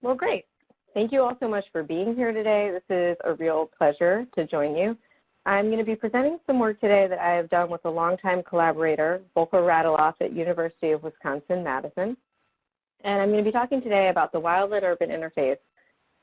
Well, great. Thank you all so much for being here today. This is a real pleasure to join you. I'm going to be presenting some work today that I have done with a longtime collaborator, Volker Radloff at University of Wisconsin-Madison. And I'm going to be talking today about the wildland-urban interface,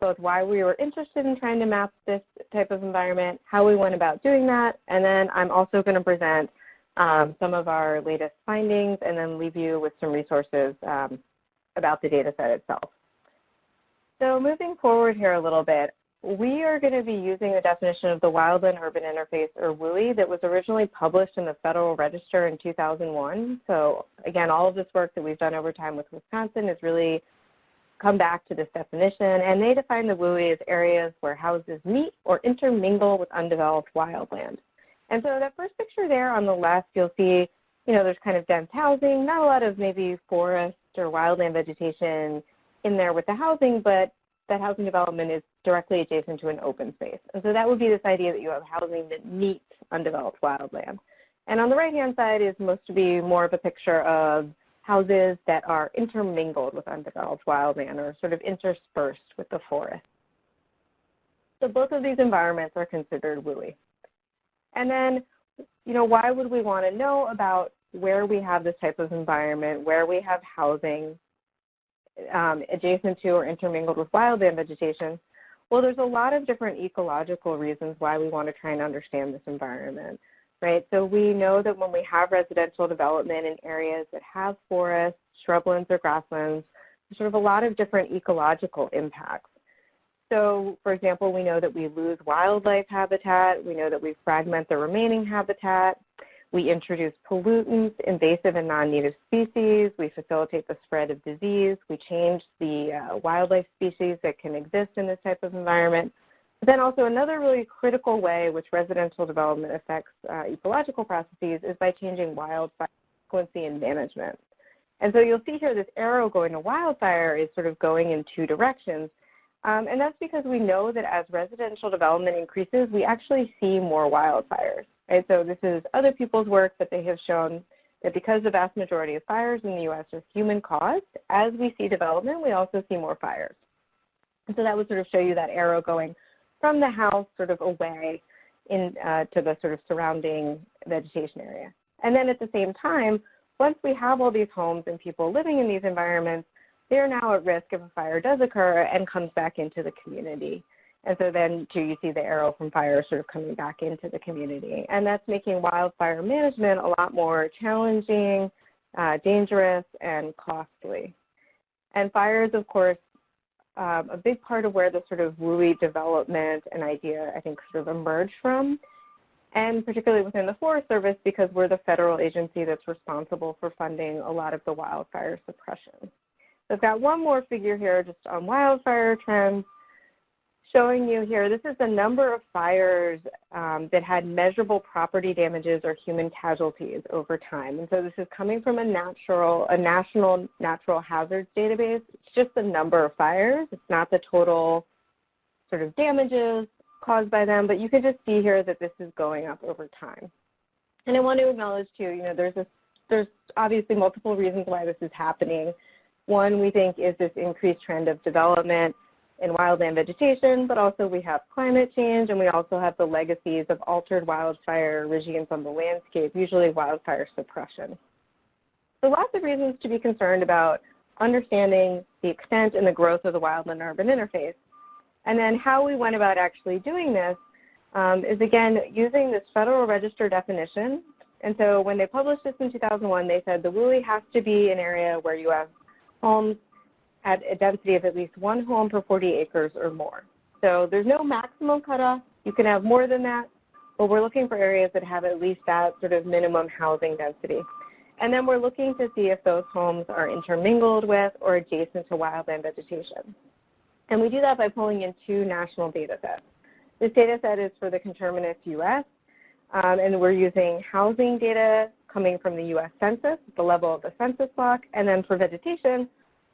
both why we were interested in trying to map this type of environment, how we went about doing that, and then I'm also going to present some of our latest findings and then leave you with some resources about the data set itself. So moving forward here a little bit, we are going to be using the definition of the Wildland-Urban Interface, or WUI, that was originally published in the Federal Register in 2001. So again, all of this work that we've done over time with Wisconsin has really come back to this definition, and they define the WUI as areas where houses meet or intermingle with undeveloped wildland. And so that first picture there on the left, you'll see, there's kind of dense housing, not a lot of maybe forest or wildland vegetation in there with the housing, but that housing development is directly adjacent to an open space. And so that would be this idea that you have housing that meets undeveloped wildland. And on the right-hand side is supposed to be more of a picture of houses that are intermingled with undeveloped wildland or sort of interspersed with the forest. So both of these environments are considered WUI. And then, why would we want to know about where we have this type of environment, where we have housing adjacent to or intermingled with wildland vegetation? Well, there's a lot of different ecological reasons why we want to try and understand this environment, right? So we know that when we have residential development in areas that have forests, shrublands, or grasslands, there's sort of a lot of different ecological impacts. So, for example, we know that we lose wildlife habitat. We know that we fragment the remaining habitat. We introduce pollutants, invasive and non-native species. We facilitate the spread of disease. We change the wildlife species that can exist in this type of environment. But then also another really critical way which residential development affects ecological processes is by changing wildfire frequency and management. And so you'll see here this arrow going to wildfire is sort of going in two directions. And that's because we know that as residential development increases, we actually see more wildfires. Right? So this is other people's work, but they have shown that because the vast majority of fires in the U.S. are human-caused, as we see development, we also see more fires. And so that would sort of show you that arrow going from the house sort of away to the sort of surrounding vegetation area. And then at the same time, once we have all these homes and people living in these environments, they're now at risk if a fire does occur and comes back into the community. And so then, too, you see the arrow from fire sort of coming back into the community. And that's making wildfire management a lot more challenging, dangerous, and costly. And fire is, of course, a big part of where the sort of WUI development and idea, I think, sort of emerged from, and particularly within the Forest Service because we're the federal agency that's responsible for funding a lot of the wildfire suppression. So I've got one more figure here just on wildfire trends, showing you here, this is the number of fires that had measurable property damages or human casualties over time. And so this is coming from a national natural hazards database. It's just the number of fires. It's not the total sort of damages caused by them, but you can just see here that this is going up over time. And I want to acknowledge too, there's obviously multiple reasons why this is happening. One, we think, is this increased trend of development in wildland vegetation, but also we have climate change, and we also have the legacies of altered wildfire regimes on the landscape, usually wildfire suppression. So lots of reasons to be concerned about understanding the extent and the growth of the wildland-urban interface. And then how we went about actually doing this is, again, using this Federal Register definition. And so when they published this in 2001, they said the WUI has to be an area where you have homes at a density of at least one home per 40 acres or more. So there's no maximum cutoff. You can have more than that, but we're looking for areas that have at least that sort of minimum housing density. And then we're looking to see if those homes are intermingled with or adjacent to wildland vegetation. And we do that by pulling in two national data sets. This data set is for the conterminous U.S., and we're using housing data coming from the U.S. Census, the level of the census block, and then for vegetation,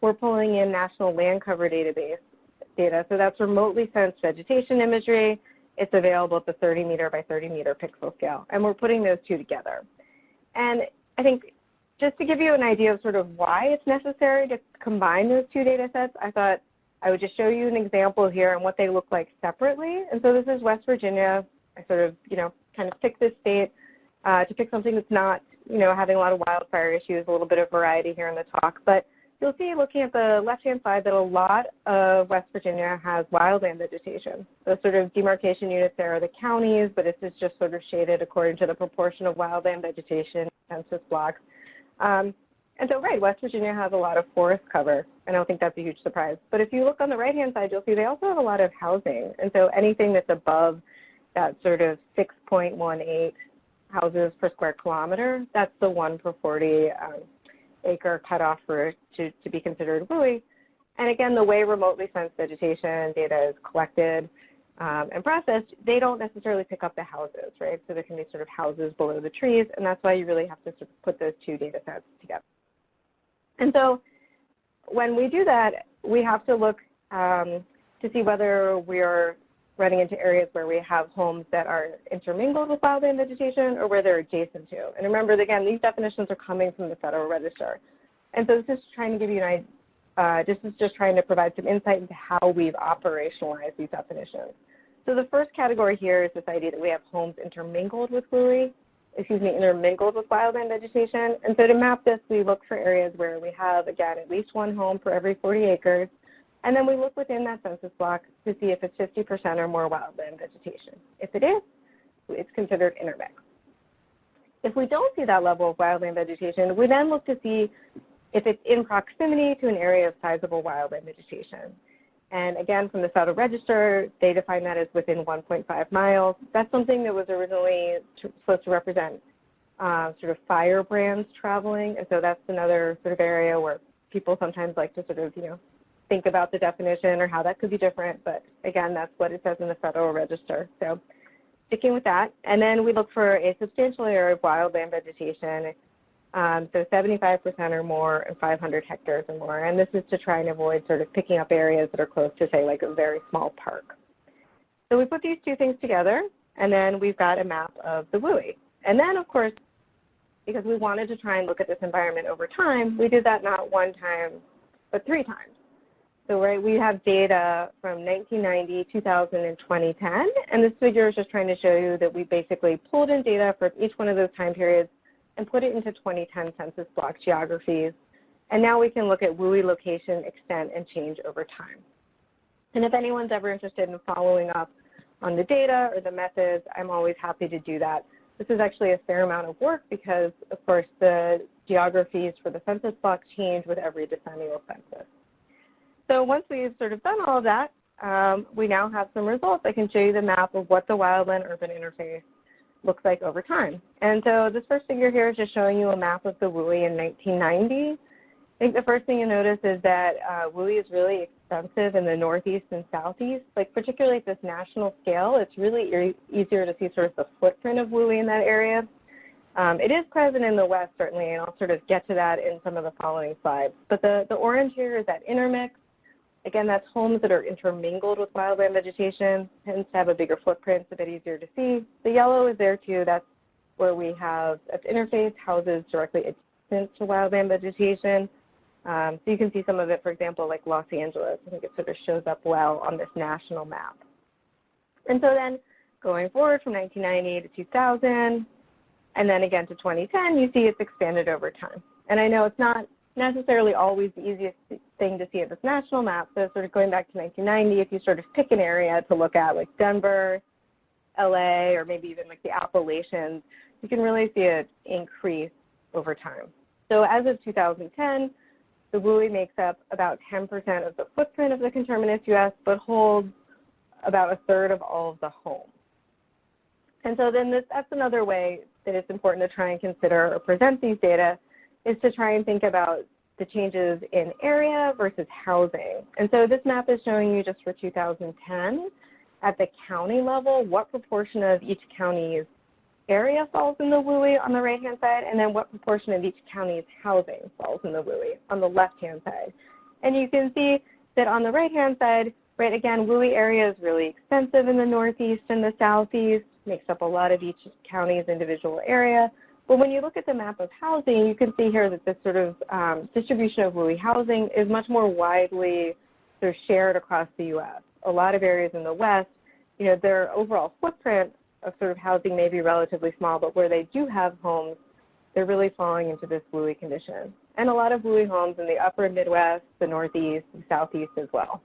we're pulling in National Land Cover Database data. So that's remotely sensed vegetation imagery. It's available at the 30 meter by 30 meter pixel scale. And we're putting those two together. And I think just to give you an idea of sort of why it's necessary to combine those two data sets, I thought I would just show you an example here and what they look like separately. And so this is West Virginia. I sort of, kind of picked this state to pick something that's not, having a lot of wildfire issues, a little bit of variety here in the talk. But you'll see, looking at the left-hand side, that a lot of West Virginia has wildland vegetation. The sort of demarcation units there are the counties, but this is just sort of shaded according to the proportion of wildland vegetation census blocks. And so, right, West Virginia has a lot of forest cover. I don't think that's a huge surprise. But if you look on the right-hand side, you'll see they also have a lot of housing. And so anything that's above that sort of 6.18 houses per square kilometer, that's the 1 per 40 acre cutoff for to be considered WUI. And again, the way remotely sensed vegetation data is collected and processed, they don't necessarily pick up the houses, right? So there can be sort of houses below the trees, and that's why you really have to sort of put those two data sets together. And so when we do that, we have to look to see whether we are running into areas where we have homes that are intermingled with wildland vegetation or where they're adjacent to. And remember, again, these definitions are coming from the Federal Register. And so this is trying to give you an idea, this is just trying to provide some insight into how we've operationalized these definitions. So the first category here is this idea that we have homes intermingled with intermingled with wildland vegetation. And so to map this, we look for areas where we have, again, at least one home for every 40 acres. And then we look within that census block to see if it's 50% or more wildland vegetation. If it is, it's considered intermixed. If we don't see that level of wildland vegetation, we then look to see if it's in proximity to an area of sizable wildland vegetation. And again, from the Federal Register, they define that as within 1.5 miles. That's something that was originally supposed to represent sort of firebrands traveling. And so that's another sort of area where people sometimes like to sort of, think about the definition or how that could be different. But again, that's what it says in the Federal Register. So sticking with that. And then we look for a substantial area of wildland vegetation, so 75% or more and 500 hectares or more. And this is to try and avoid sort of picking up areas that are close to, say, like a very small park. So we put these two things together, and then we've got a map of the WUI. And then, of course, because we wanted to try and look at this environment over time, we did that not one time, but 3 times. So we have data from 1990, 2000, and 2010, and this figure is just trying to show you that we basically pulled in data from each one of those time periods and put it into 2010 census block geographies. And now we can look at WUI location, extent, and change over time. And if anyone's ever interested in following up on the data or the methods, I'm always happy to do that. This is actually a fair amount of work because, of course, the geographies for the census block change with every decennial census. So once we've sort of done all of that, we now have some results. I can show you the map of what the wildland-urban interface looks like over time. And so this first figure here is just showing you a map of the WUI in 1990. I think the first thing you notice is that WUI is really extensive in the northeast and southeast. Like particularly at this national scale, it's really easier to see sort of the footprint of WUI in that area. It is present in the west, certainly, and I'll sort of get to that in some of the following slides. But the orange here is that intermix. Again, that's homes that are intermingled with wildland vegetation, tends to have a bigger footprint, it's a bit easier to see. The yellow is there too. That's where we have at interface houses directly adjacent to wildland vegetation. So you can see some of it, for example, like Los Angeles. I think it sort of shows up well on this national map. And so then going forward from 1990 to 2000, and then again to 2010, you see it's expanded over time. And I know it's not necessarily always the easiest thing to see at this national map. So sort of going back to 1990, if you sort of pick an area to look at, like Denver, LA, or maybe even like the Appalachians, you can really see it increase over time. So as of 2010, the WUI makes up about 10% of the footprint of the conterminous U.S., but holds about 1/3 of all of the homes. And so then that's another way that it's important to try and consider or present these data, is to try and think about the changes in area versus housing. And so this map is showing you just for 2010 at the county level what proportion of each county's area falls in the WUI on the right-hand side, and then what proportion of each county's housing falls in the WUI on the left-hand side. And you can see that on the right-hand side, right, again, WUI area is really extensive in the northeast and the southeast, makes up a lot of each county's individual area. But when you look at the map of housing, you can see here that this sort of distribution of WUI housing is much more widely they're shared across the U.S. A lot of areas in the West, you know, their overall footprint of sort of housing may be relatively small, but where they do have homes, they're really falling into this WUI condition. And a lot of WUI homes in the upper Midwest, the Northeast, the Southeast as well.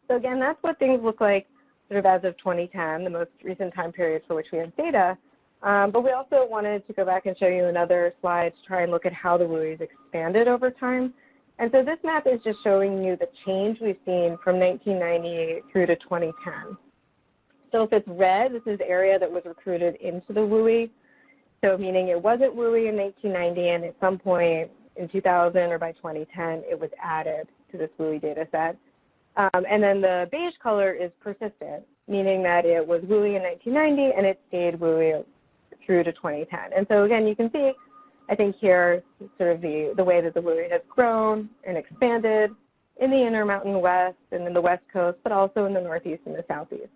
So again, that's what things look like sort of as of 2010, the most recent time period for which we have data. But we also wanted to go back and show you another slide to try and look at how the WUIs expanded over time. And so this map is just showing you the change we've seen from 1998 through to 2010. So if it's red, this is the area that was recruited into the WUI. So meaning it wasn't WUI in 1990, and at some point in 2000 or by 2010, it was added to this WUI data set. And then the beige color is persistent, meaning that it was WUI in 1990 and it stayed WUI through to 2010. And so again, you can see, I think here, sort of the way that the WUI has grown and expanded in the Intermountain West and in the West Coast, but also in the Northeast and the Southeast.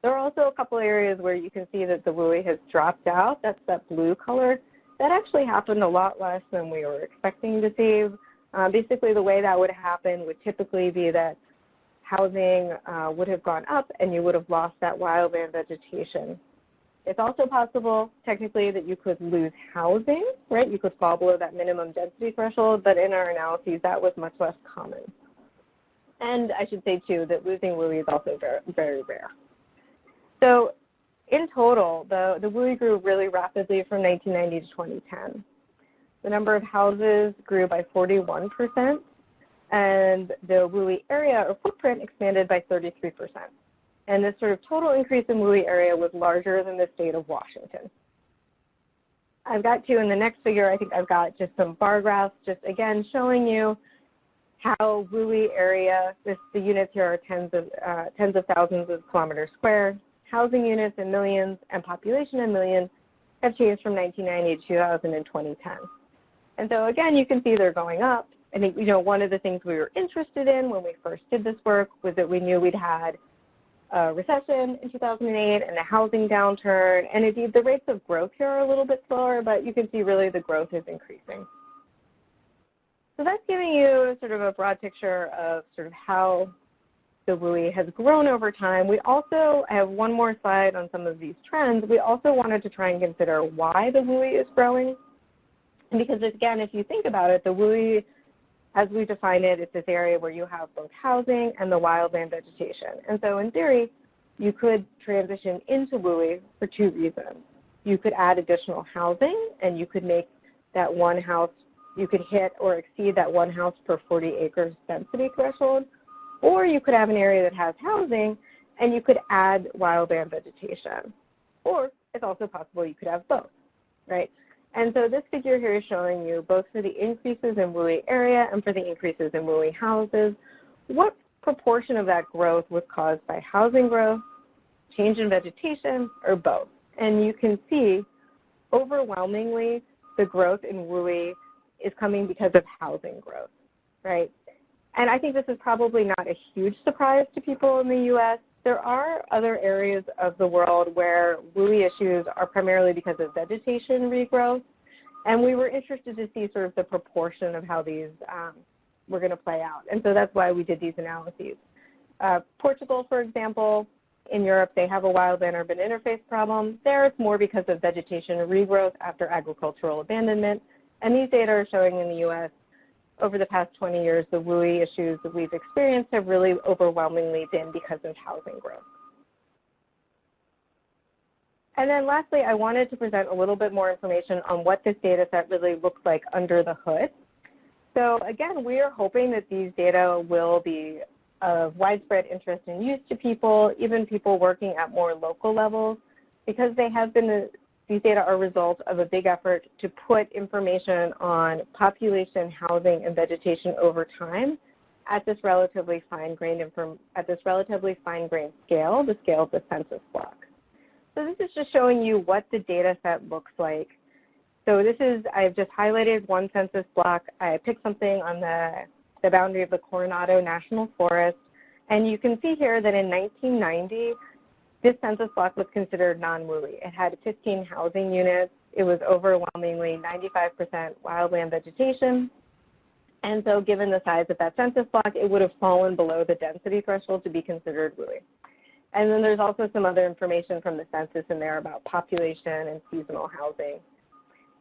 There are also a couple areas where you can see that the WUI has dropped out. That's that blue color. That actually happened a lot less than we were expecting to see. Basically, the way that would happen would typically be that housing would have gone up and you would have lost that wildland vegetation. It's also possible, technically, that you could lose housing, right? You could fall below that minimum density threshold, but in our analyses, that was much less common. And I should say, too, that losing WUI is also very, very rare. So in total, the WUI grew really rapidly from 1990 to 2010. The number of houses grew by 41%, and the WUI area or footprint expanded by 33%. And this sort of total increase in WUI area was larger than the state of Washington. I've got to, in the next figure, I think I've got just some bar graphs, just again showing you how WUI area, the units here are tens of thousands of kilometers square, housing units in millions, and population in millions have changed from 1990 to 2000 and 2010. And so again, you can see they're going up. I think, you know, one of the things we were interested in when we first did this work was that we knew we'd had a recession in 2008 and a housing downturn, and indeed the rates of growth here are a little bit slower, but you can see really the growth is increasing. So that's giving you sort of a broad picture of sort of how the WUI has grown over time. We also have one more slide on some of these trends. We also wanted to try and consider why the WUI is growing. And because again, if you think about it, the WUI, as we define it, it's this area where you have both housing and the wildland vegetation. And so in theory, you could transition into WUI for two reasons. You could add additional housing, and you could make that one house, you could hit or exceed that one house per 40 acres density threshold, or you could have an area that has housing, and you could add wildland vegetation. Or it's also possible you could have both, right? And so this figure here is showing you both for the increases in WUI area and for the increases in WUI houses, what proportion of that growth was caused by housing growth, change in vegetation, or both. And you can see overwhelmingly the growth in WUI is coming because of housing growth, right? And I think this is probably not a huge surprise to people in the U.S. There are other areas of the world where WUI issues are primarily because of vegetation regrowth, and we were interested to see sort of the proportion of how these were going to play out. And so that's why we did these analyses. Portugal, for example, in Europe, they have a wildland-urban interface problem. There it's more because of vegetation regrowth after agricultural abandonment. And these data are showing in the U.S. over the past 20 years, the WUI issues that we've experienced have really overwhelmingly been because of housing growth. And then lastly, I wanted to present a little bit more information on what this data set really looks like under the hood. So again, we are hoping that these data will be of widespread interest and use to people, even people working at more local levels, because they have been these data are a result of a big effort to put information on population, housing, and vegetation over time at this relatively fine-grained scale, the scale of the census block. So this is just showing you what the data set looks like. So this is, I've just highlighted one census block. I picked something on the boundary of the Coronado National Forest, and you can see here that in 1990, this census block was considered non-WUI. It had 15 housing units. It was overwhelmingly 95% wildland vegetation. And so given the size of that census block, it would have fallen below the density threshold to be considered WUI. And then there's also some other information from the census in there about population and seasonal housing.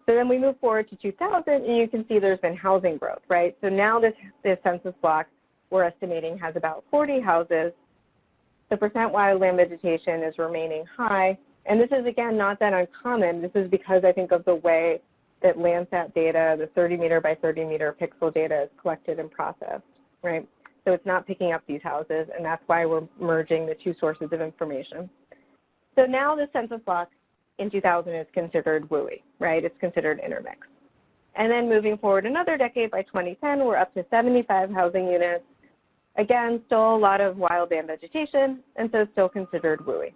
So then we move forward to 2000, and you can see there's been housing growth, right? So now this census block, we're estimating, has about 40 houses. The percent wildland vegetation is remaining high. And this is, again, not that uncommon. This is because I think of the way that Landsat data, the 30 meter by 30 meter pixel data, is collected and processed, right? So it's not picking up these houses, and that's why we're merging the two sources of information. So now the census block in 2000 is considered WUI, right? It's considered intermix. And then moving forward another decade, by 2010, we're up to 75 housing units. Again, still a lot of wildland vegetation, and so still considered WUI.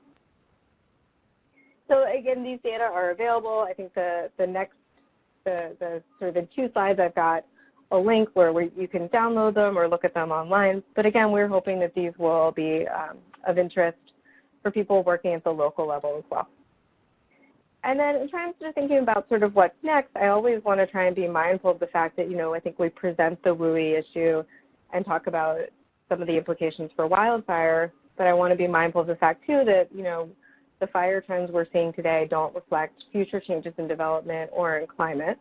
So again, these data are available. I think the sort of in 2 slides I've got a link where you can download them or look at them online. But again, we're hoping that these will be of interest for people working at the local level as well. And then in terms of thinking about sort of what's next, I always want to try and be mindful of the fact that, I think we present the WUI issue and talk about some of the implications for wildfire, but I want to be mindful of the fact too that, the fire trends we're seeing today don't reflect future changes in development or in climate.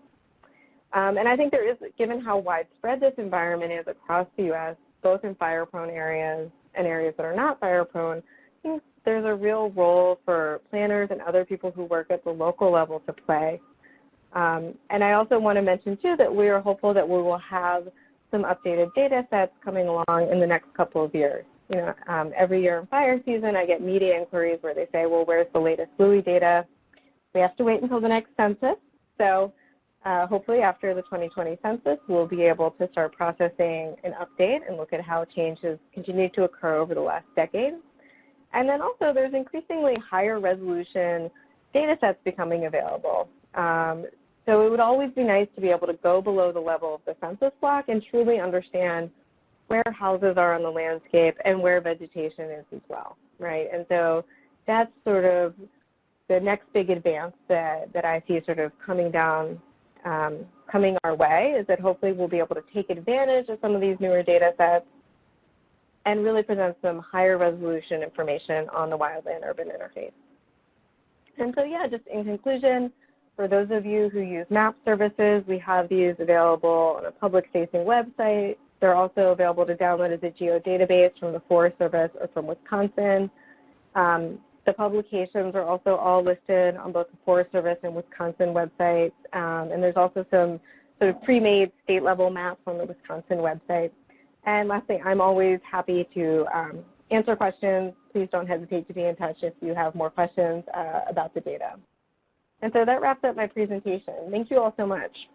And I think there is, given how widespread this environment is across the U.S., both in fire-prone areas and areas that are not fire-prone, I think there's a real role for planners and other people who work at the local level to play. And I also want to mention, too, that we are hopeful that we will have some updated data sets coming along in the next couple of years. Every year in fire season, I get media inquiries where they say, well, where's the latest WUI data? We have to wait until the next census. So hopefully after the 2020 census, we'll be able to start processing an update and look at how changes continue to occur over the last decade. And then also there's increasingly higher resolution data sets becoming available. So it would always be nice to be able to go below the level of the census block and truly understand where houses are on the landscape and where vegetation is as well, right? And so that's sort of the next big advance that I see sort of coming our way, is that hopefully we'll be able to take advantage of some of these newer data sets and really present some higher resolution information on the wildland-urban interface. And so yeah, just in conclusion, for those of you who use map services, we have these available on a public-facing website. They're also available to download as a geodatabase from the Forest Service or from Wisconsin. The publications are also all listed on both the Forest Service and Wisconsin websites. And there's also some sort of pre-made state-level maps on the Wisconsin website. And lastly, I'm always happy to answer questions. Please don't hesitate to be in touch if you have more questions about the data. And so that wraps up my presentation. Thank you all so much.